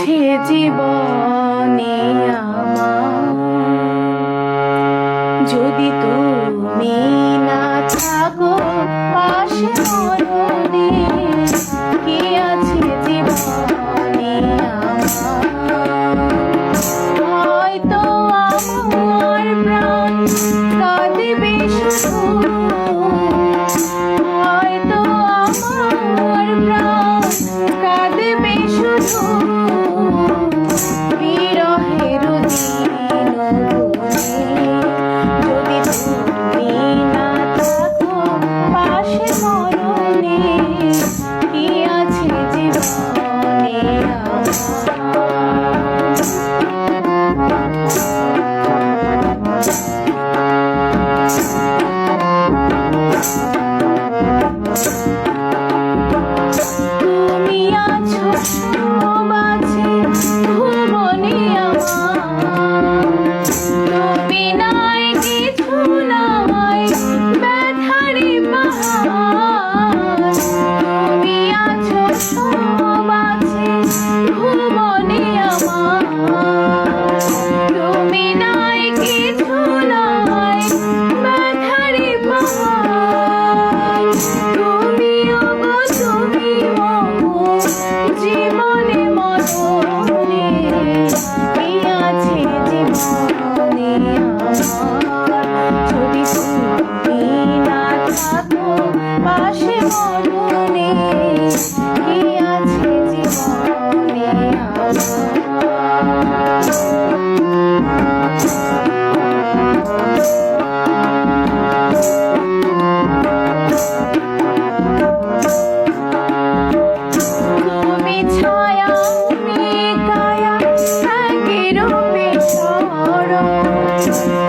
আছে জীবনে আমার, যদি তুমি না থাকো পাশে মরণে, কি আছে জীবনে আমার। হয়তো আমার প্রাণ কাঁদিবে শুধু, হয়তো আমার প্রাণ কাঁদিবে শুধু, বিরহের দিন যদি তুমি না থাকো পাশে মরণে, কি আছে জীবনে তুমি আছো সব আছে ভুবনে আমার, তুমি নাই কিছু নাই ব্যথারি পাহাড়, তুমি আছো সব আছে ভুবনে আমার, তুমি নাই কিছু নাই ব্যথারি পাহাড়, তুমি ওগো তুমি মোর জীবনে মরণে, কি আছে জীবনে আমার, যদি তুমি না থাকো পাশে মরণে, কি আছে জীবনে আমার। তুমি ছায়া আমি কায়া একই রূপে স্মরণ,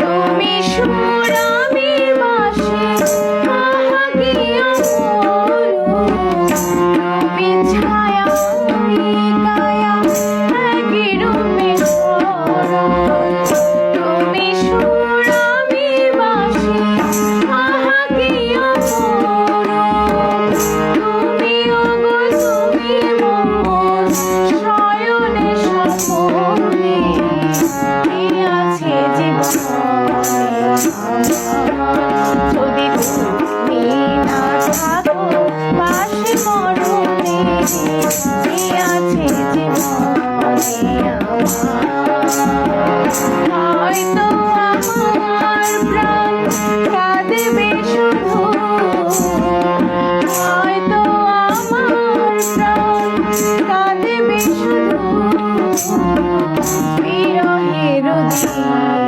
তুমি সুর আমি বাঁশি আহা কি অমরণ, তুমি ছায়া আমি কায়া একই রূপে স্মরণ, তুমি সুর আমি বাঁশি আহা কি অমরণ, তুমি ওগো তুমি মোর শয়নে স্বপনে, কি আছে জীবনে আমার, যদি তুমি না থাকো পাশে মরণে, কি আছে জীবনে আমার। হয়তো আমার প্রাণ কাঁদিবে শুধু, হয়তো আমার প্রাণ কাঁদিবে শুধু, বিরহের দিন